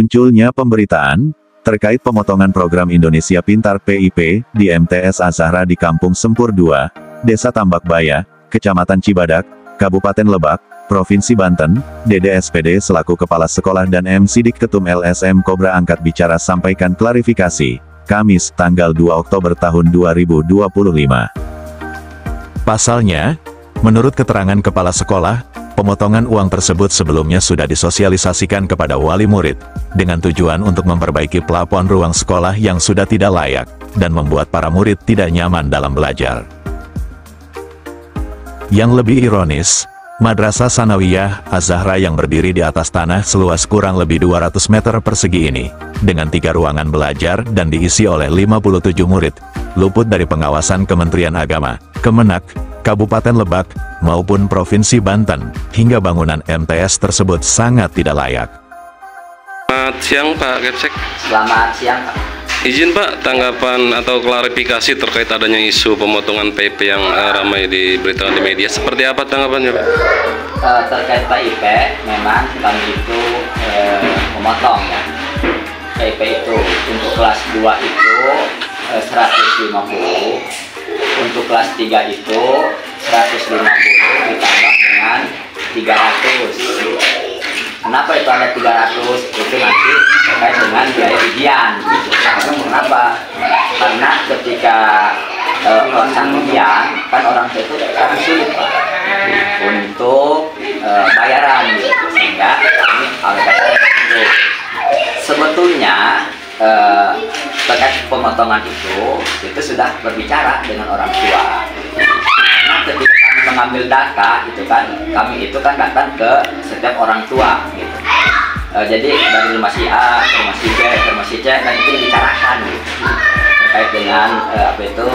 munculnya pemberitaan terkait pemotongan program Indonesia Pintar PIP di MTS Az-Zahra di Kampung Sempur 2, Desa Tambakbaya, Kecamatan Cibadak, Kabupaten Lebak, Provinsi Banten. Dede SPD selaku Kepala Sekolah dan M. Sidik Ketum LSM Kobra angkat bicara sampaikan klarifikasi, Kamis, tanggal 2 Oktober tahun 2025. Pasalnya, menurut keterangan Kepala Sekolah, pemotongan uang tersebut sebelumnya sudah disosialisasikan kepada wali murid, dengan tujuan untuk memperbaiki plafon ruang sekolah yang sudah tidak layak, dan membuat para murid tidak nyaman dalam belajar. Yang lebih ironis, Madrasah Sanawiyah Az-Zahra yang berdiri di atas tanah seluas kurang lebih 200 meter persegi ini, dengan 3 ruangan belajar dan diisi oleh 57 murid, luput dari pengawasan Kementerian Agama, Kemenak, Kabupaten Lebak, maupun Provinsi Banten, hingga bangunan MTS tersebut sangat tidak layak. Selamat siang Pak Kepsek. Selamat siang Pak. Izin Pak, tanggapan atau klarifikasi terkait adanya isu pemotongan PIP yang ramai diberitakan di media. Seperti apa tanggapannya Pak? Terkait PIP, memang kami itu memotong ya. PIP itu untuk kelas 2 itu 150, untuk kelas 3 itu 150 ditambah dengan 300. Kenapa itu ada 300? Itu nanti terkait dengan biaya ujian. Kenapa? Karena ketika pelaksanaan ujian, kan orang tua itu sangat sulit Pak untuk bayaran gitu. Sehingga kami alokasikan itu. Sebetulnya terkait pemotongan itu sudah berbicara dengan orang tua. Karena ketika kami mengambil data itu kan, kami itu kan datang ke setiap orang tua gitu. Jadi dari rumah si A, rumah si B, rumah si C, dan itu dibicarakan gitu. Terkait dengan apa itu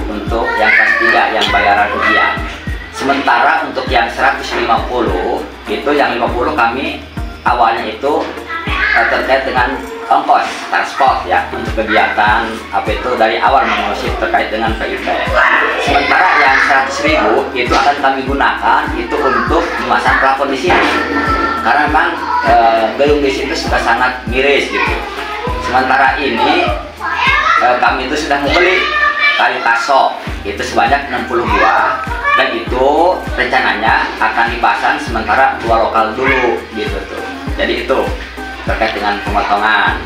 untuk yang kelas 3 yang bayaran ujian. Sementara untuk yang 150 itu yang 50 kami awalnya itu terkait dengan ongkos transport ya untuk kegiatan apa itu dari awal mengurus terkait dengan PIP. Sementara yang 100.000 itu akan kami gunakan itu untuk memasang plafon di sini. Karena memang gedung di situ sudah sangat miris gitu. Sementara ini kami itu sudah membeli kayu kaso itu sebanyak 60 buah dan itu rencananya akan dipasang sementara 2 lokal dulu gitu tuh. Jadi itu terkait dengan pemotongan.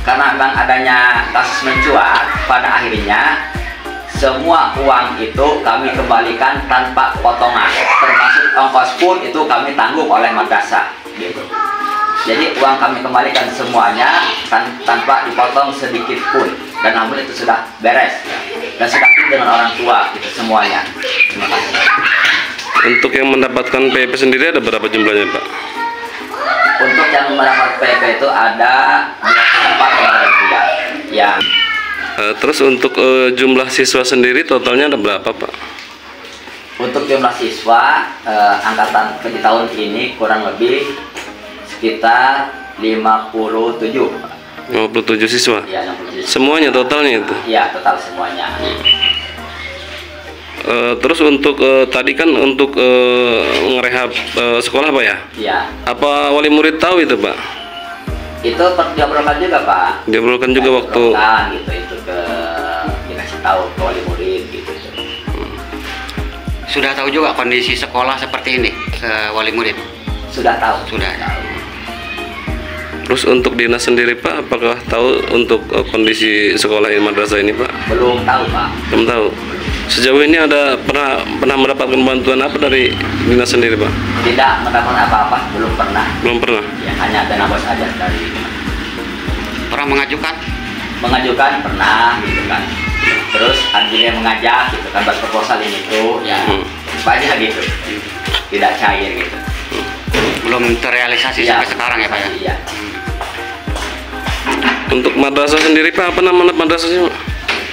Karena memang adanya kasus mencuat, pada akhirnya semua uang itu kami kembalikan tanpa potongan, termasuk ongkos pun itu kami tanggung oleh madrasah gitu. Jadi uang kami kembalikan semuanya tanpa dipotong sedikit pun, dan namun itu sudah beres dan sudah dengan orang tua itu semuanya. Terima kasih. Untuk yang mendapatkan PIP sendiri ada berapa jumlahnya Pak? Untuk yang mendapat PIP itu ada 24 orang ya. Terus untuk jumlah siswa sendiri totalnya ada berapa Pak? Untuk jumlah siswa angkatan di tahun ini kurang lebih sekitar 57. 57 siswa? Ya, 57. Semuanya totalnya itu? Iya, total semuanya. Terus untuk tadi kan untuk ngerehab sekolah Pak ya? Iya. Apa wali murid tahu itu Pak? Itu diobrolkan juga Pak. Diobrolkan juga waktu gitu itu dikasih tahu ke wali murid gitu. Sudah tahu juga kondisi sekolah seperti ini ke wali murid? Sudah tahu. Sudah tahu. Terus untuk dinas sendiri Pak, apakah tahu untuk kondisi sekolah ini madrasah ini Pak? Belum tahu Pak. Belum tahu. Sejauh ini ada pernah mendapatkan bantuan apa dari dinas sendiri Pak? Tidak mendapat apa-apa, belum pernah. Belum pernah. Ya, hanya dana bos aja dari. Pernah mengajukan? Mengajukan pernah gitu kan. Terus akhirnya mengajak gitu kan, buat proposal ini tuh ya banyak gitu. Tidak cair gitu. Belum terrealisasi Ya, sampai sekarang ya Pak ya? Iya. Untuk madrasah sendiri Pak, apa nama madrasahnya Pak?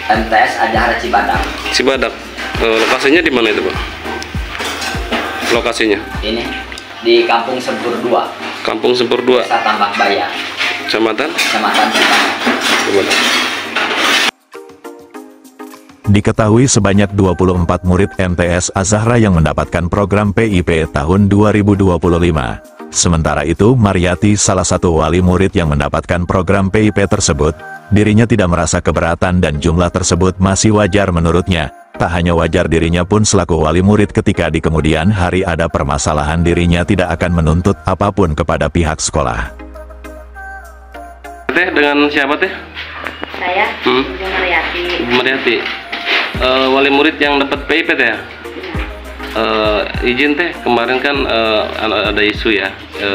MTS Az-Zahra Cibadak. Cibadak. Lokasinya di mana itu Pak? Lokasinya? Ini di Kampung Sempur 2. Kampung Sempur 2. Desa Tambakbaya. Kecamatan? Kecamatan Cibadak. Diketahui sebanyak 24 murid MTS Az-Zahra yang mendapatkan program PIP tahun 2025. Sementara itu, Mariati, salah satu wali murid yang mendapatkan program PIP tersebut, dirinya tidak merasa keberatan dan jumlah tersebut masih wajar menurutnya. Tak hanya wajar, dirinya pun selaku wali murid ketika di kemudian hari ada permasalahan, dirinya tidak akan menuntut apapun kepada pihak sekolah. Teh, dengan siapa teh? Saya, Ibu Mariati. Ibu Mariati. Wali murid yang dapat PIP teh ya? Izin teh, kemarin kan ada isu ya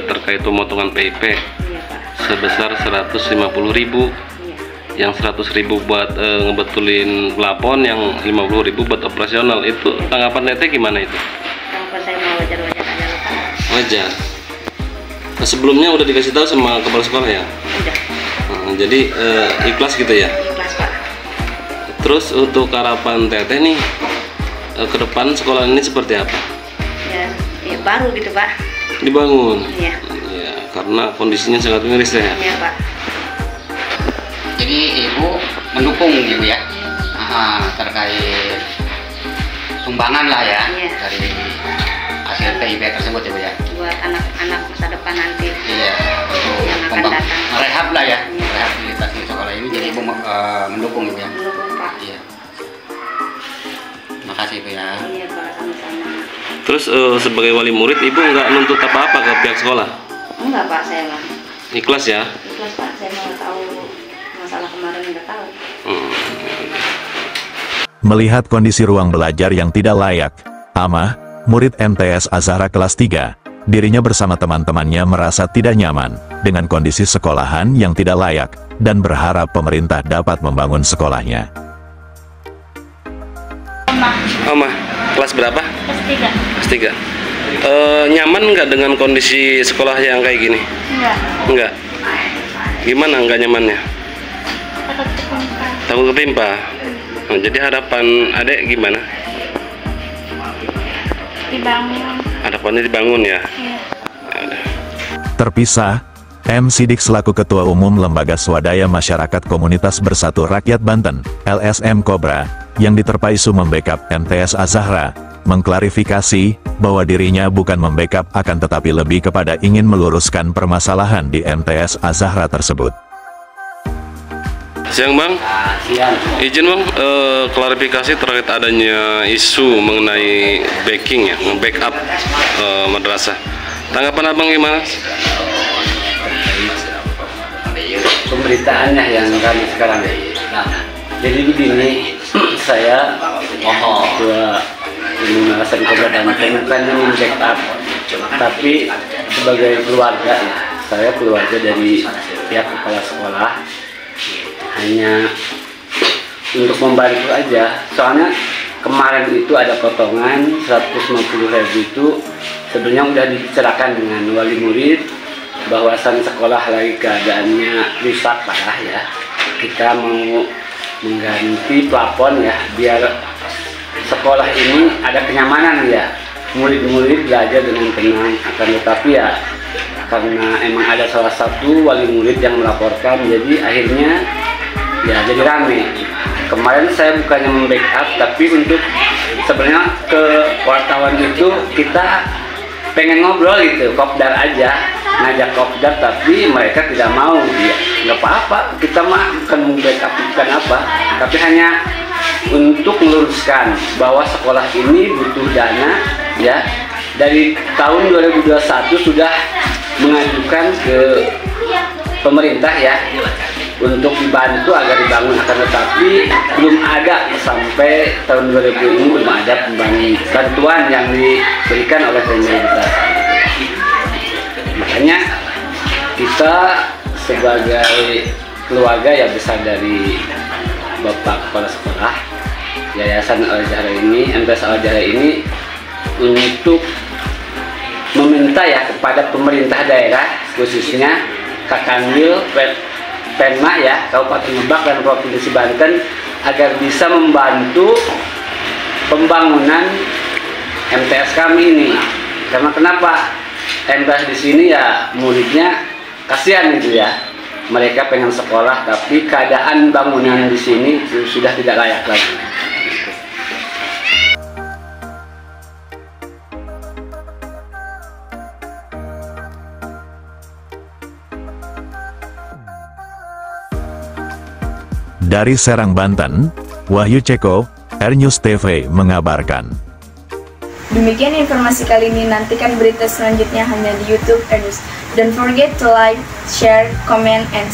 terkait pemotongan PIP Iya, Pak. sebesar 150.000. Iya. Yang 100.000 buat ngebetulin plafon, yang 50.000 buat operasional. Itu tanggapan Teteh gimana itu? Tanggapan saya mau wajar-wajar aja loh, Pak. Wajar. Nah, sebelumnya udah dikasih tahu sama kepala sekolah ya? Udah, Jadi ikhlas gitu ya? ikhlas, Pak. Terus untuk harapan Teteh nih ke depan sekolah ini seperti apa? Ya baru gitu, Pak. Dibangun? Iya. Ya, karena kondisinya sangat miris ya. Iya, Pak. Jadi ibu mendukung ibu ya, terkait sumbangan lah ya Iya. dari hasil PIP tersebut ibu ya. Buat anak-anak masa depan nanti. Iya, untuk Yang akan datang. rehab lah ya, Iya. rehabilitasi sekolah ini. Jadi ibu mendukung ibu ya. Mendukung, Pak. Iya. Makasih ibu ya. Iya, Pak, sama-sama. Terus sebagai wali murid, Ibu nggak nuntut apa-apa ke pihak sekolah? Enggak, Pak, saya mah. Ikhlas ya? Ikhlas, Pak. Saya mau tahu masalah kemarin, enggak tahu. Melihat kondisi ruang belajar yang tidak layak, Amah, murid MTS Azahra kelas 3, dirinya bersama teman-temannya merasa tidak nyaman dengan kondisi sekolahan yang tidak layak dan berharap pemerintah dapat membangun sekolahnya. Mah, kelas berapa? Kelas 3. Kelas 3. Nyaman nggak dengan kondisi sekolah yang kayak gini? Enggak. Enggak. Gimana nggak nyamannya? Takut ketimpa. Nah, jadi harapan adek gimana? Dibangun. Harapannya dibangun ya? Iya. Terpisah, M. Sidik selaku Ketua Umum Lembaga Swadaya Masyarakat Komunitas Bersatu Rakyat Banten, LSM Kobra, yang diterpa isu membackup MTS Azahra, mengklarifikasi bahwa dirinya bukan membackup akan tetapi lebih kepada ingin meluruskan permasalahan di MTS Azahra tersebut. Siang Bang, Siang. izin Bang klarifikasi terkait adanya isu mengenai backing ya, nge-backup madrasah. Tanggapan Abang gimana? Pemberitaannya yang kami sekarang. Nah, jadi begini, saya Ketua Umum LSM Kobra Banten bukan membackup, tapi sebagai keluarga, saya keluarga dari pihak kepala sekolah, hanya untuk membantu aja. Soalnya kemarin itu ada potongan 150.000 itu sebenarnya udah dibicarakan dengan wali murid bahwasan sekolah lagi keadaannya rusak parah ya. Kita mau mengganti plafon ya biar sekolah ini ada kenyamanan ya, murid-murid belajar dengan tenang. Akan tetapi ya karena emang ada salah satu wali murid yang melaporkan, jadi akhirnya ya jadi rame. Kemarin saya bukannya membackup, tapi untuk sebenarnya ke wartawan itu kita pengen ngobrol gitu, kopdar aja, ngajak kopdar, tapi mereka tidak mau. Ya nggak apa-apa, kita mah bukan membackup, bukan apa, tapi hanya untuk meluruskan bahwa sekolah ini butuh dana ya. Dari tahun 2021 sudah mengajukan ke pemerintah ya untuk dibantu agar dibangun, akan tetapi belum ada sampai tahun 2000 ini belum ada bantuan yang diberikan oleh pemerintah. Makanya kita sebagai keluarga yang besar dari Bapak Kepala Sekolah Yayasan Al-Azhar ini, MTS Al-Azhar ini, untuk meminta ya kepada pemerintah daerah khususnya Kakanwil, Penma ya, Kabupaten Lebak dan Provinsi Banten agar bisa membantu pembangunan MTS kami ini. Karena kenapa? MTS di sini ya muridnya kasihan gitu ya. Mereka pengen sekolah tapi keadaan bangunan di sini sudah tidak layak lagi. Dari Serang, Banten, Wahyu Ceko, R-News TV mengabarkan. Demikian informasi kali ini, nantikan berita selanjutnya hanya di YouTube R-News. Don't forget to like, share, comment, and